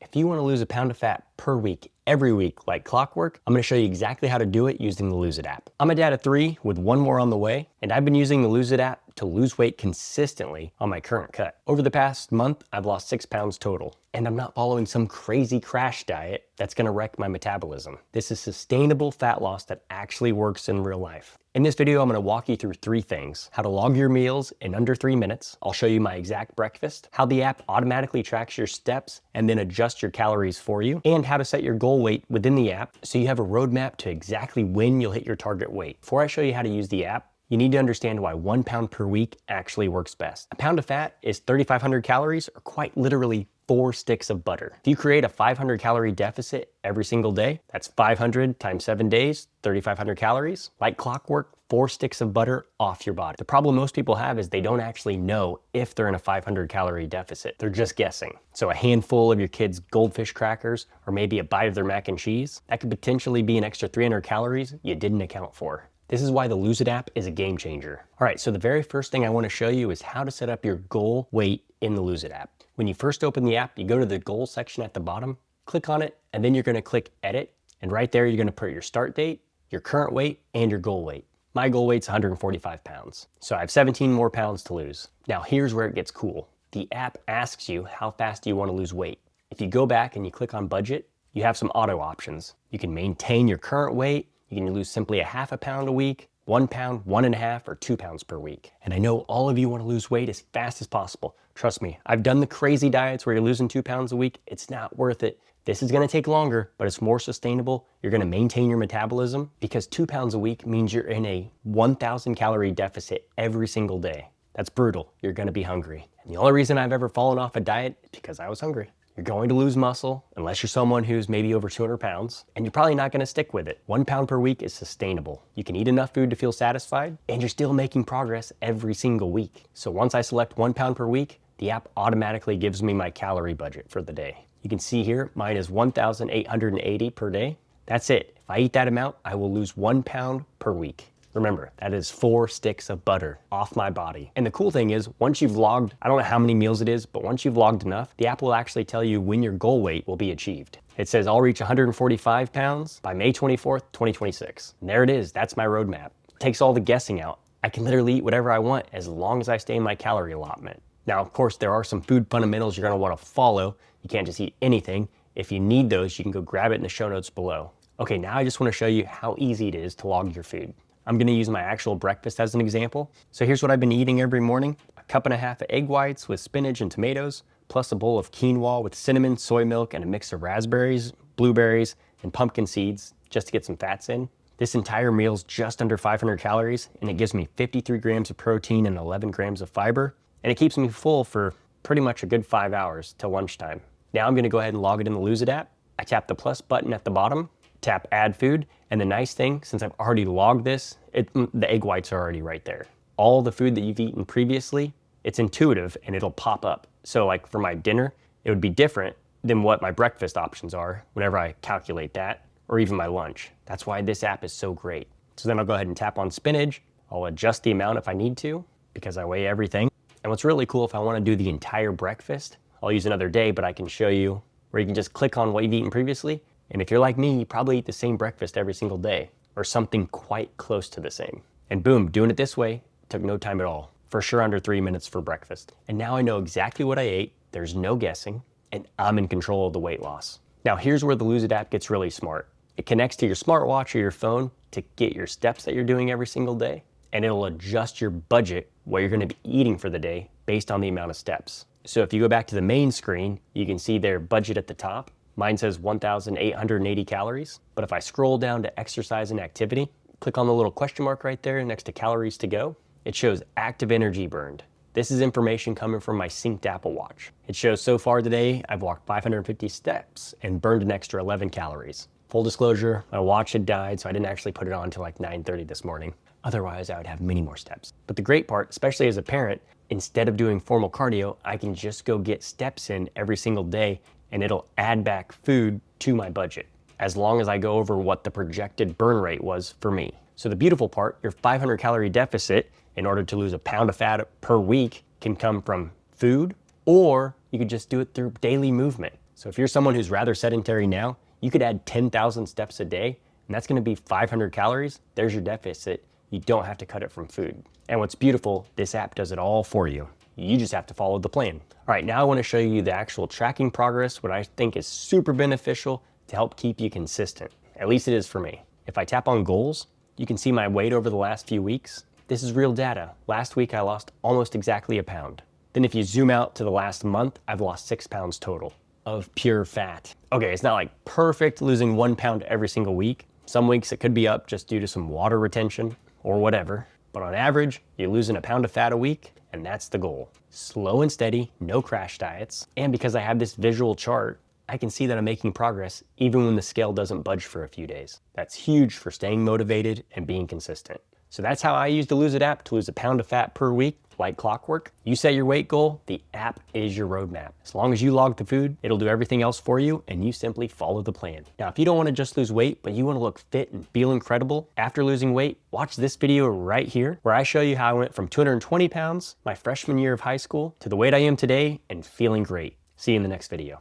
If you want to lose a pound of fat per week, every week, like clockwork, I'm going to show you exactly how to do it using the Lose It app. I'm a dad of 3 with 1 more on the way, and I've been using the Lose It app to lose weight consistently on my current cut. Over the past month, I've lost 6 pounds total, and I'm not following some crazy crash diet that's going to wreck my metabolism. This is sustainable fat loss that actually works in real life. In this video, I'm going to walk you through 3 things: how to log your meals in under 3 minutes. I'll show you my exact breakfast, how the app automatically tracks your steps and then adjusts your calories for you, and how to set your goal weight within the app so you have a roadmap to exactly when you'll hit your target weight. Before I show you how to use the app, you need to understand why 1 pound per week actually works best. A pound of fat is 3,500 calories, or quite literally 4 sticks of butter. If you create a 500 calorie deficit every single day, that's 500 times 7 days, 3,500 calories. Like clockwork, 4 sticks of butter off your body. The problem most people have is they don't actually know if they're in a 500 calorie deficit. They're just guessing. So a handful of your kids' goldfish crackers, or maybe a bite of their mac and cheese, that could potentially be an extra 300 calories you didn't account for. This is why the Lose It app is a game changer. All right, so the very first thing I want to show you is how to set up your goal weight in the Lose It app. When you first open the app, you go to the goal section at the bottom, click on it, and then you're going to click edit. And right there, you're going to put your start date, your current weight, and your goal weight. My goal weight's 145 pounds, so I have 17 more pounds to lose. Now here's where it gets cool. The app asks you how fast do you want to lose weight. If you go back and you click on budget, you have some auto options. You can maintain your current weight. You can lose simply a half a pound a week, 1 pound, 1.5, or 2 pounds per week. And I know all of you want to lose weight as fast as possible. Trust me, I've done the crazy diets where you're losing 2 pounds a week. It's not worth it. This is going to take longer, but it's more sustainable. You're going to maintain your metabolism because 2 pounds a week means you're in a 1,000 calorie deficit every single day. That's brutal. You're going to be hungry. And the only reason I've ever fallen off a diet is because I was hungry. You're going to lose muscle unless you're someone who's maybe over 200 pounds, and you're probably not going to stick with it. 1 pound per week is sustainable. You can eat enough food to feel satisfied, and you're still making progress every single week. So once I select 1 pound per week, the app automatically gives me my calorie budget for the day. You can see here, mine is 1,880 per day. That's it. If I eat that amount, I will lose 1 pound per week. Remember, that is 4 sticks of butter off my body. And the cool thing is, once you've logged, I don't know how many meals it is, but once you've logged enough, the app will actually tell you when your goal weight will be achieved. It says I'll reach 145 pounds by May 24th, 2026. And there it is. That's my roadmap. It takes all the guessing out. I can literally eat whatever I want as long as I stay in my calorie allotment. Now, of course, there are some food fundamentals you're going to want to follow. You can't just eat anything. If you need those, you can go grab it in the show notes below. Okay, now I just want to show you how easy it is to log your food. I'm going to use my actual breakfast as an example. So here's what I've been eating every morning: 1.5 cups of egg whites with spinach and tomatoes, plus a bowl of quinoa with cinnamon, soy milk, and a mix of raspberries, blueberries, and pumpkin seeds just to get some fats in. This entire meal's just under 500 calories, and it gives me 53 grams of protein and 11 grams of fiber, and it keeps me full for pretty much a good 5 hours till lunchtime. Now I'm going to go ahead and log it in the Lose It app. I tap the plus button at the bottom, tap add food, and the nice thing, since I've already logged this, the egg whites are already right there. All the food that you've eaten previously, it's intuitive and it'll pop up. So like for my dinner, it would be different than what my breakfast options are whenever I calculate that, or even my lunch. That's why this app is so great. So then I'll go ahead and tap on spinach. I'll adjust the amount if I need to, because I weigh everything. And what's really cool, if I want to do the entire breakfast, I'll use another day, but I can show you where you can just click on what you've eaten previously. And if you're like me, you probably eat the same breakfast every single day, or something quite close to the same. And boom, doing it this way took no time at all. For sure under 3 minutes for breakfast. And now I know exactly what I ate, there's no guessing, and I'm in control of the weight loss. Now here's where the Lose It app gets really smart. It connects to your smartwatch or your phone to get your steps that you're doing every single day, and it'll adjust your budget, what you're going to be eating for the day, based on the amount of steps. So if you go back to the main screen, you can see their budget at the top. Mine says 1,880 calories, but if I scroll down to exercise and activity, click on the little question mark right there next to calories to go, it shows active energy burned. This is information coming from my synced Apple Watch. It shows so far today, I've walked 550 steps and burned an extra 11 calories. Full disclosure, my watch had died, so I didn't actually put it on until like 9:30 this morning. Otherwise, I would have many more steps. But the great part, especially as a parent, instead of doing formal cardio, I can just go get steps in every single day, and it'll add back food to my budget, as long as I go over what the projected burn rate was for me. So the beautiful part, your 500 calorie deficit, in order to lose a pound of fat per week, can come from food, or you could just do it through daily movement. So if you're someone who's rather sedentary now, you could add 10,000 steps a day, and that's gonna be 500 calories. There's your deficit. You don't have to cut it from food. And what's beautiful, this app does it all for you. You just have to follow the plan. All right, now I wanna show you the actual tracking progress, what I think is super beneficial to help keep you consistent. At least it is for me. If I tap on goals, you can see my weight over the last few weeks. This is real data. Last week I lost almost exactly a pound. Then if you zoom out to the last month, I've lost 6 pounds total of pure fat. Okay, it's not like perfect losing 1 pound every single week. Some weeks it could be up just due to some water retention or whatever. But on average, you're losing a pound of fat a week, and that's the goal. Slow and steady, no crash diets. And because I have this visual chart, I can see that I'm making progress even when the scale doesn't budge for a few days. That's huge for staying motivated and being consistent. So that's how I use the Lose It app to lose a pound of fat per week, like clockwork. You set your weight goal, the app is your roadmap. As long as you log the food, it'll do everything else for you, and you simply follow the plan. Now, if you don't want to just lose weight, but you want to look fit and feel incredible after losing weight, watch this video right here, where I show you how I went from 220 pounds my freshman year of high school to the weight I am today and feeling great. See you in the next video.